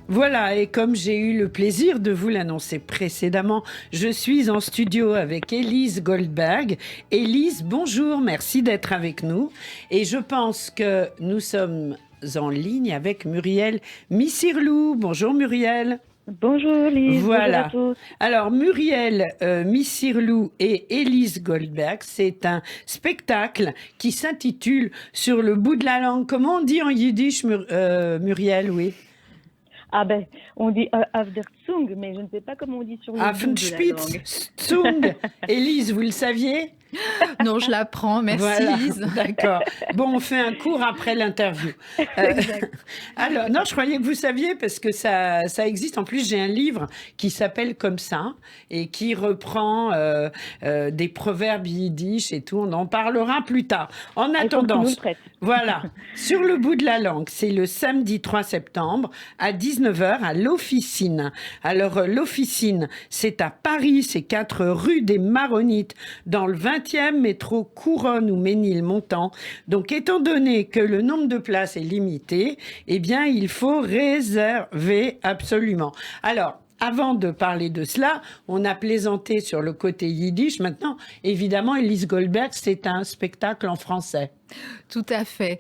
Voilà, et comme j'ai eu le plaisir de vous l'annoncer précédemment, je suis en studio avec Élise Goldberg. Élise, bonjour, merci d'être avec nous. Et je pense que nous sommes en ligne avec Muriel Missirlou. Bonjour Muriel. Bonjour Lise, bonjour à Voilà. tous. Alors Muriel Missirlou et Élise Goldberg, c'est un spectacle qui s'intitule Sur le bout de la langue. Comment on dit en yiddish, Muriel, oui? Ah ben, on dit auf der Zunge, mais je ne sais pas comment on dit sur le bout de la langue. Zung. Élise, vous le saviez? Non, je l'apprends, merci Voilà, Lise. d'accord. Bon, on fait un cours après l'interview. Alors, non, je croyais que vous saviez parce que ça existe. En plus, j'ai un livre qui s'appelle comme ça et qui reprend des proverbes yiddish et tout. On en parlera plus tard. En attendant, voilà, sur le bout de la langue, c'est le samedi 3 septembre à 19h à l'Officine. Alors, l'Officine, c'est à Paris, c'est 4 rue des Maronites, dans le 20e métro Couronne ou Ménilmontant. Donc, étant donné que le nombre de places est limité, eh bien, il faut réserver absolument. Alors, avant de parler de cela, on a plaisanté sur le côté yiddish. Maintenant, évidemment, Élise Goldberg, c'est un spectacle en français. Tout à fait.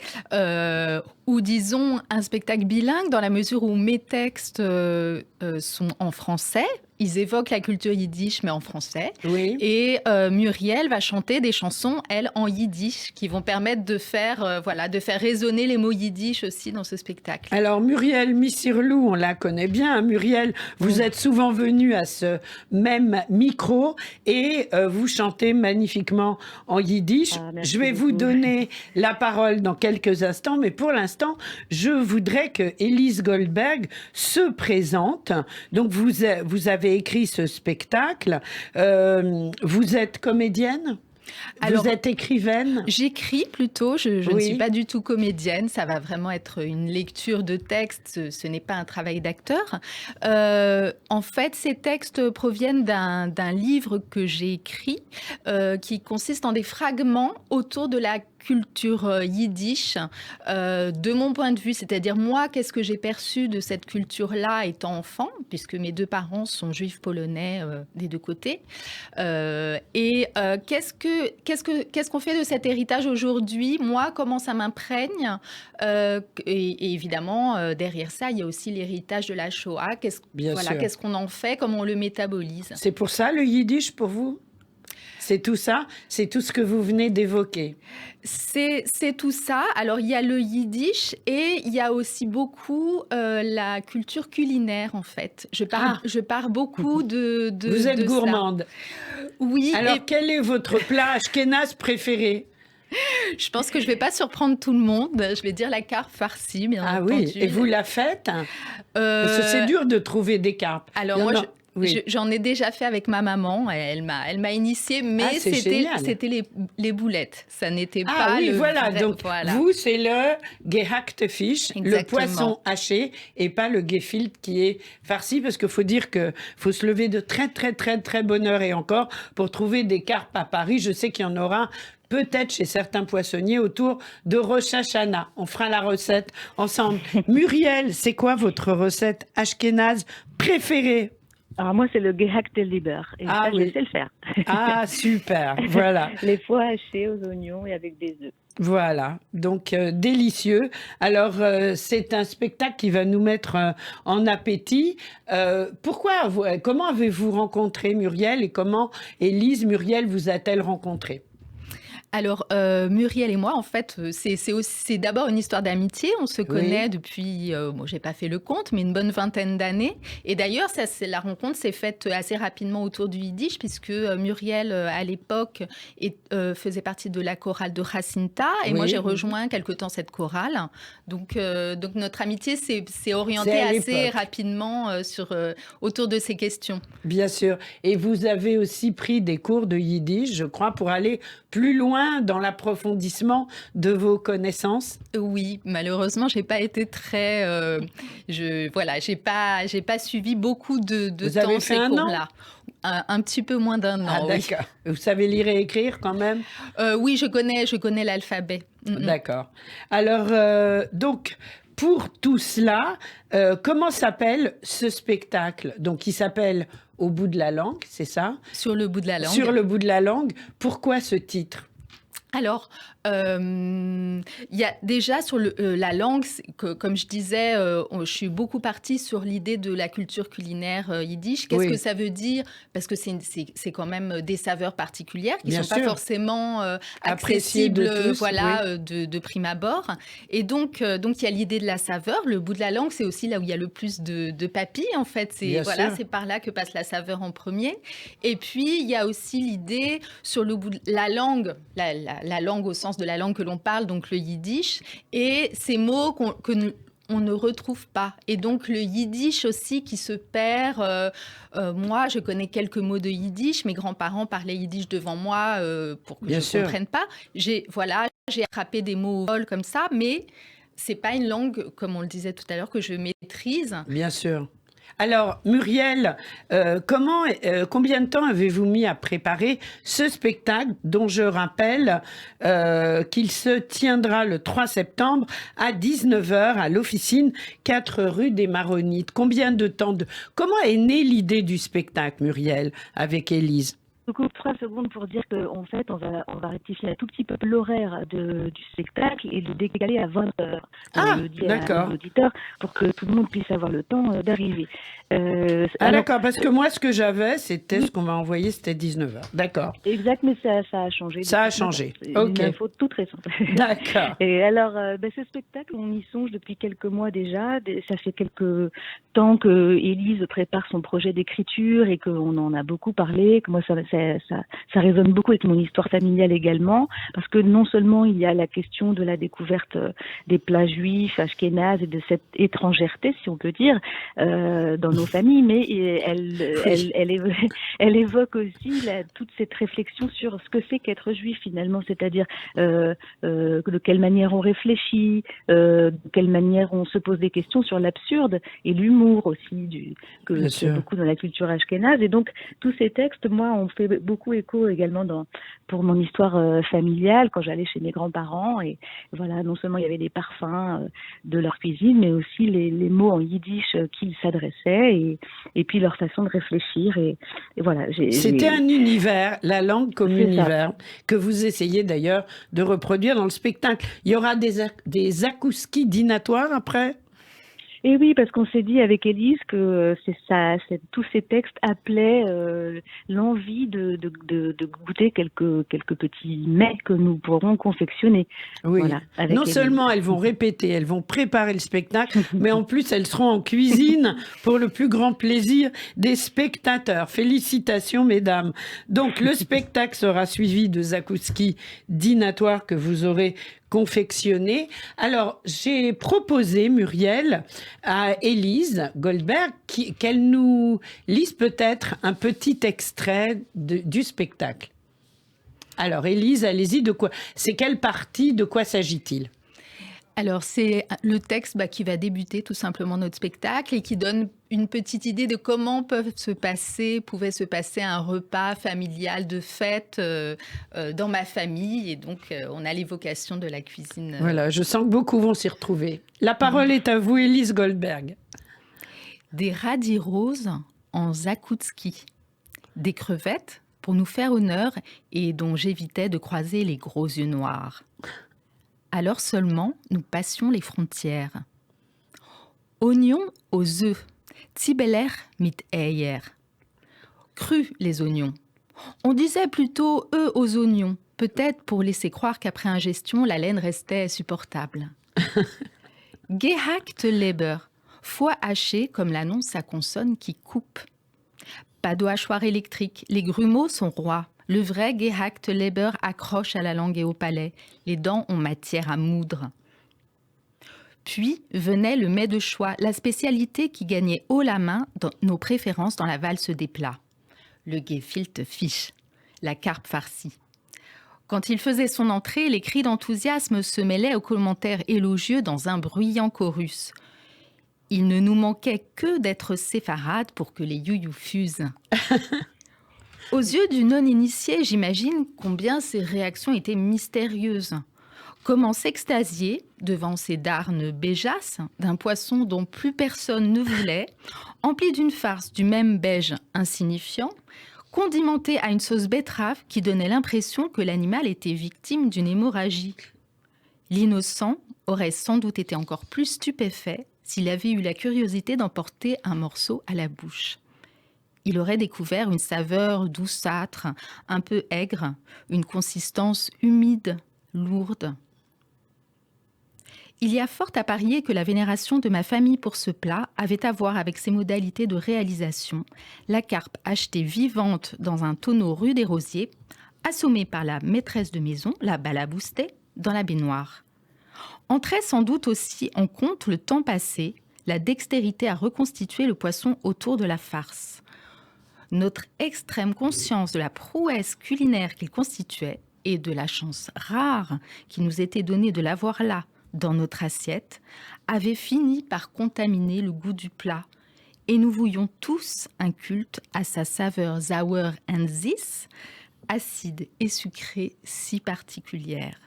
Ou disons un spectacle bilingue dans la mesure où mes textes sont en français. Ils évoquent la culture yiddish, mais en français. Oui. Et Muriel va chanter des chansons, elle, en yiddish, qui vont permettre de faire, de faire résonner les mots yiddish aussi dans ce spectacle. Alors, Muriel Missirlou, on la connaît bien. Muriel, vous êtes souvent venue à ce même micro et vous chantez magnifiquement en yiddish. Je vais vous donner la parole dans quelques instants, mais pour l'instant, je voudrais que Élise Goldberg se présente. Donc, vous avez écrit ce spectacle. Vous êtes comédienne ? Alors, vous êtes écrivaine? J'écris plutôt, je ne suis pas du tout comédienne, ça va vraiment être une lecture de texte, ce n'est pas un travail d'acteur. En fait, ces textes proviennent d'un livre que j'ai écrit qui consiste en des fragments autour de la culture yiddish, de mon point de vue, c'est-à-dire moi, qu'est-ce que j'ai perçu de cette culture-là étant enfant, puisque mes deux parents sont juifs polonais des deux côtés, et qu'est-ce qu'on fait de cet héritage aujourd'hui, moi, comment ça m'imprègne, et évidemment, derrière ça, il y a aussi l'héritage de la Shoah, qu'est-ce qu'on en fait, comment on le métabolise. C'est pour ça le yiddish pour vous ? C'est tout ça? C'est tout ce que vous venez d'évoquer? C'est tout ça. Alors, il y a le yiddish et il y a aussi beaucoup la culture culinaire, en fait. Je pars beaucoup de Vous êtes gourmande. Oui. Alors, quel est votre plat ashkénaze préféré? Je pense que je ne vais pas surprendre tout le monde. Je vais dire la carpe farcie, bien entendu. Ah oui, et vous la faites? Parce que c'est dur de trouver des carpes. Alors, j'en ai déjà fait avec ma maman. Elle m'a initiée, mais c'était les boulettes. Ça n'était pas le voilà. vrai, Donc, vous, c'est le gehackte Fisch, le poisson haché, et pas le gefilte qui est farci, parce qu'il faut dire qu'il faut se lever de très, très, très, très bonne heure et encore pour trouver des carpes à Paris. Je sais qu'il y en aura peut-être chez certains poissonniers autour de Rosh Hashanah. On fera la recette ensemble. Muriel, c'est quoi votre recette ashkénaze préférée? Alors moi, c'est le gehackte Lieber. Et ça, je sais le faire. Ah, super, voilà. Les foies hachés aux oignons et avec des œufs. Voilà, donc délicieux. Alors, c'est un spectacle qui va nous mettre en appétit. Comment avez-vous rencontré Muriel et comment Élise, Muriel, vous a-t-elle rencontré? Alors, Muriel et moi, en fait, c'est d'abord une histoire d'amitié. On se connaît depuis, j'ai pas fait le compte, mais une bonne vingtaine d'années. Et d'ailleurs, la rencontre s'est faite assez rapidement autour du yiddish, puisque Muriel, à l'époque, faisait partie de la chorale de Jacinta. Et moi, j'ai rejoint quelque temps cette chorale. Donc notre amitié s'est orientée assez rapidement autour de ces questions. Bien sûr. Et vous avez aussi pris des cours de yiddish, je crois, pour aller plus loin dans l'approfondissement de vos connaissances? Oui, malheureusement, j'ai pas été très... j'ai pas suivi beaucoup de Vous avez fait ces cours-là. Un petit peu moins d'un an. Ah, d'accord. Oui. Vous savez lire et écrire quand même? Oui, je connais l'alphabet. D'accord. Alors, donc, pour tout cela, comment s'appelle ce spectacle? Donc, il s'appelle Au bout de la langue, c'est ça? Sur le bout de la langue. Sur le bout de la langue. Pourquoi ce titre? Alors, il y a déjà sur la langue, comme je disais, je suis beaucoup partie sur l'idée de la culture culinaire yiddish. Qu'est-ce que ça veut dire? Parce que c'est quand même des saveurs particulières qui ne sont pas forcément accessibles de prime abord. Et donc, il y a l'idée de la saveur. Le bout de la langue, c'est aussi là où il y a le plus de papilles, en fait. C'est par là que passe la saveur en premier. Et puis, il y a aussi l'idée sur le bout de la langue, la langue au sens de la langue que l'on parle, donc le yiddish, et ces mots on ne retrouve pas. Et donc le yiddish aussi qui se perd. Moi, je connais quelques mots de yiddish. Mes grands-parents parlaient yiddish devant moi pour que je ne comprenne pas. J'ai attrapé des mots au vol comme ça, mais c'est pas une langue, comme on le disait tout à l'heure, que je maîtrise. Bien sûr. Alors, Muriel, combien de temps avez-vous mis à préparer ce spectacle dont je rappelle qu'il se tiendra le 3 septembre à 19h à l'officine 4 rue des Maronites? Combien de temps Comment est née l'idée du spectacle, Muriel, avec Élise? Je coupe 3 secondes pour dire qu'en fait, on va rectifier un tout petit peu l'horaire du spectacle et le décaler à 20h. D'accord. À l'auditeur pour que tout le monde puisse avoir le temps d'arriver. D'accord, parce que moi, ce que j'avais, c'était ce qu'on m'a envoyé, c'était 19h. D'accord. Exact, mais ça a changé. Ça a changé. Ok. Une info toute récente. D'accord. Et alors, ce spectacle, on y songe depuis quelques mois déjà. Ça fait quelques temps que Élise prépare son projet d'écriture et qu'on en a beaucoup parlé, que moi, ça résonne beaucoup avec mon histoire familiale également, parce que non seulement il y a la question de la découverte des plats juifs, ashkénazes et de cette étrangèreté, si on peut dire, dans nos familles, mais elle évoque aussi toute cette réflexion sur ce que c'est qu'être juif finalement, c'est-à-dire de quelle manière on réfléchit, de quelle manière on se pose des questions sur l'absurde et l'humour aussi, que c'est beaucoup dans la culture ashkénaze. Et donc, tous ces textes, moi, ont fait beaucoup écho également pour mon histoire familiale, quand j'allais chez mes grands-parents. Et voilà, non seulement il y avait des parfums de leur cuisine, mais aussi les mots en yiddish qu'ils s'adressaient et puis leur façon de réfléchir. Et voilà. C'était un univers, la langue comme univers, que vous essayez d'ailleurs de reproduire dans le spectacle. Il y aura des akouskis dînatoires après ? Et oui, parce qu'on s'est dit avec Élise que tous ces textes appelaient l'envie de goûter quelques petits mets que nous pourrons confectionner. Oui. Voilà, non seulement elles vont répéter, elles vont préparer le spectacle, mais en plus elles seront en cuisine pour le plus grand plaisir des spectateurs. Félicitations, mesdames. Donc le spectacle sera suivi de zakouski dînatoires que vous aurez confectionné. Alors, j'ai proposé, Muriel, à Élise Goldberg qu'elle nous lise peut-être un petit extrait du spectacle. Alors, Élise, allez-y, c'est quelle partie, de quoi s'agit-il ? Alors, c'est le texte qui va débuter tout simplement notre spectacle et qui donne une petite idée de comment pouvait se passer un repas familial de fête dans ma famille. Et donc, on a l'évocation de la cuisine. Voilà, je sens que beaucoup vont s'y retrouver. La parole est à vous, Élise Goldberg. Des radis roses en zakoutski, des crevettes pour nous faire honneur et dont j'évitais de croiser les gros yeux noirs. Alors seulement, nous passions les frontières. Oignons aux œufs, tibeler mit eier. Crus les oignons. On disait plutôt œufs aux oignons, peut-être pour laisser croire qu'après ingestion, la laine restait supportable. Gehackt Leber, foie haché comme l'annonce sa consonne qui coupe. Pas de hachoir électrique, les grumeaux sont rois. Le vrai Gehackt Leber accroche à la langue et au palais. Les dents ont matière à moudre. Puis venait le mets de choix, la spécialité qui gagnait haut la main dans nos préférences dans la valse des plats. Le gefilte fish, la carpe farcie. Quand il faisait son entrée, les cris d'enthousiasme se mêlaient aux commentaires élogieux dans un bruyant chorus. Il ne nous manquait que d'être séfarades pour que les youyou fusent. Aux yeux du non-initié, j'imagine combien ces réactions étaient mystérieuses. Comment s'extasier devant ces darnes béjasses d'un poisson dont plus personne ne voulait, empli d'une farce du même beige insignifiant, condimenté à une sauce betterave qui donnait l'impression que l'animal était victime d'une hémorragie. L'innocent aurait sans doute été encore plus stupéfait s'il avait eu la curiosité d'emporter un morceau à la bouche. Il aurait découvert une saveur douceâtre, un peu aigre, une consistance humide, lourde. Il y a fort à parier que la vénération de ma famille pour ce plat avait à voir avec ses modalités de réalisation. La carpe achetée vivante dans un tonneau rue des Rosiers, assommée par la maîtresse de maison, la balaboustée, dans la baignoire. Entrait sans doute aussi en compte le temps passé, la dextérité à reconstituer le poisson autour de la farce. Notre extrême conscience de la prouesse culinaire qu'il constituait et de la chance rare qui nous était donnée de l'avoir là, dans notre assiette, avait fini par contaminer le goût du plat. Et nous vouions tous un culte à sa saveur sour and this, acide et sucrée si particulière.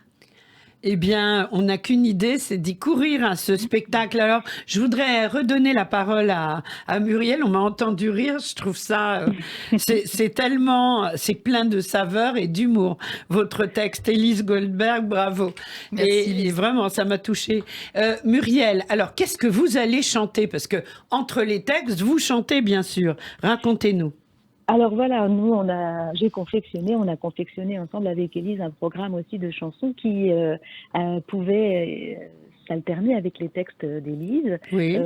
Eh bien, on n'a qu'une idée, c'est d'y courir à ce spectacle. Alors, je voudrais redonner la parole à Muriel. On m'a entendu rire. Je trouve ça, c'est tellement, c'est plein de saveurs et d'humour. Votre texte, Élise Goldberg, bravo. Merci, et vraiment, ça m'a touchée. Muriel, alors, qu'est-ce que vous allez chanter? Parce que entre les textes, vous chantez, bien sûr. Racontez-nous. Alors voilà, nous on a confectionné ensemble avec Élise un programme aussi de chansons qui pouvait s'alterner avec les textes d'Élise. Oui.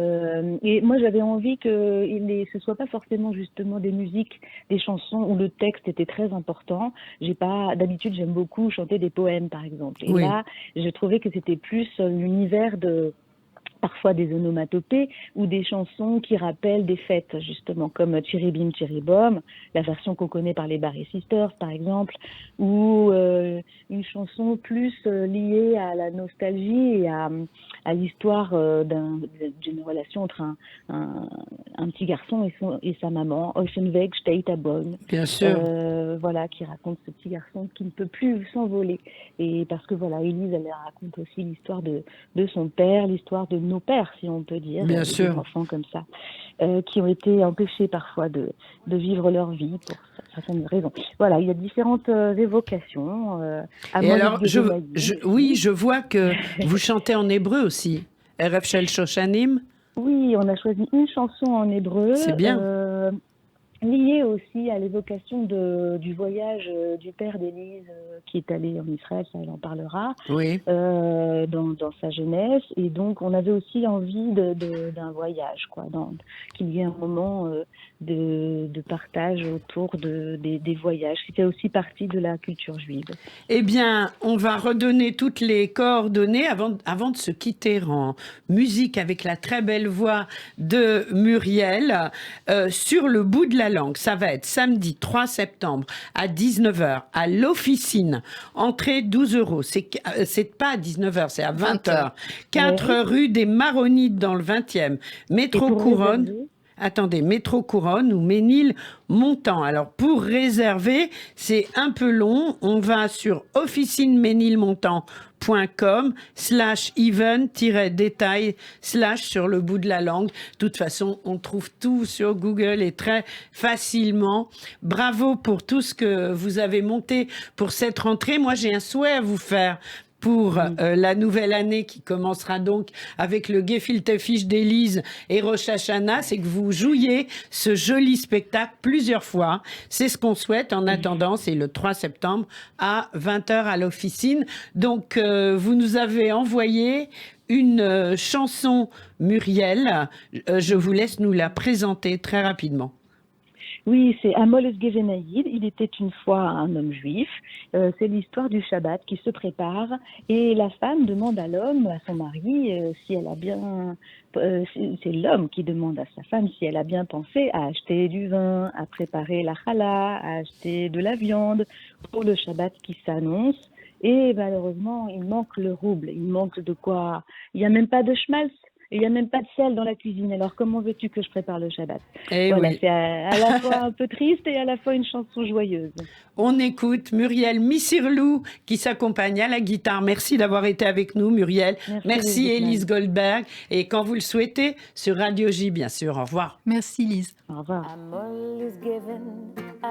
Et moi j'avais envie que ce soit pas forcément justement des musiques, des chansons où le texte était très important. D'habitude j'aime beaucoup chanter des poèmes par exemple. Et Oui. là, je trouvais que c'était plus l'univers parfois des onomatopées ou des chansons qui rappellent des fêtes, justement, comme Chiribim Chiribom, la version qu'on connaît par les Barry Sisters, par exemple, ou une chanson plus liée à la nostalgie et à l'histoire d'une relation entre un petit garçon et sa maman, Oceanweg Steitaborn. Bien sûr. Voilà, qui raconte ce petit garçon qui ne peut plus s'envoler. Et parce que voilà, Élise, elle raconte aussi l'histoire de son père, l'histoire de nos pères, si on peut dire. Bien sûr. Des enfants comme ça, qui ont été empêchés parfois de vivre leur vie pour certaines raisons. Voilà, il y a différentes évocations. Et alors, je vois que vous chantez en hébreu aussi. Erev Shel Shoshanim. Oui, on a choisi une chanson en hébreu. C'est bien. Liée aussi à l'évocation du voyage du père d'Élise qui est allé en Israël, ça elle en parlera, Oui. dans sa jeunesse. Et donc on avait aussi envie d'un voyage, quoi, qu'il y ait un moment de partage autour des voyages. C'était aussi partie de la culture juive. Eh bien, on va redonner toutes les coordonnées avant de se quitter en musique avec la très belle voix de Muriel sur le bout de la langue. Ça va être samedi 3 septembre à 19h à l'Officine. Entrée 12 €. C'est pas à 19h, c'est à 20h. 4 rue des Maronites dans le 20e. Métro Couronne. Attendez, Métro Couronne ou Ménilmontant. Alors, pour réserver, c'est un peu long. On va sur officineménilmontant.com/even-détail/ sur le bout de la langue. De toute façon, on trouve tout sur Google et très facilement. Bravo pour tout ce que vous avez monté pour cette rentrée. Moi, j'ai un souhait à vous faire. Pour la nouvelle année qui commencera donc avec le Gefilte Fish d'Élise et Rosh Hashanah, c'est que vous jouiez ce joli spectacle plusieurs fois. C'est ce qu'on souhaite. En attendant, c'est le 3 septembre à 20h à l'Officine. Donc, vous nous avez envoyé une chanson, Muriel. Je vous laisse nous la présenter très rapidement. Oui, c'est Amol Esgevenaïd. Il était une fois un homme juif. C'est l'histoire du Shabbat qui se prépare et la femme demande à l'homme, à son mari, si elle a bien. C'est l'homme qui demande à sa femme si elle a bien pensé à acheter du vin, à préparer la challah, à acheter de la viande pour le Shabbat qui s'annonce. Et malheureusement, il manque le rouble. Il manque de quoi. Il n'y a même pas de schmaltz. Et il n'y a même pas de sel dans la cuisine. Alors comment veux-tu que je prépare le Shabbat? Eh Voilà, oui. c'est à la fois un peu triste et à la fois une chanson joyeuse. On écoute Muriel Missirlou qui s'accompagne à la guitare. Merci d'avoir été avec nous, Muriel. Merci Lise Bookman. Élise Goldberg. Et quand vous le souhaitez, sur Radio J, bien sûr. Au revoir. Merci Lise. Au revoir. I'm always given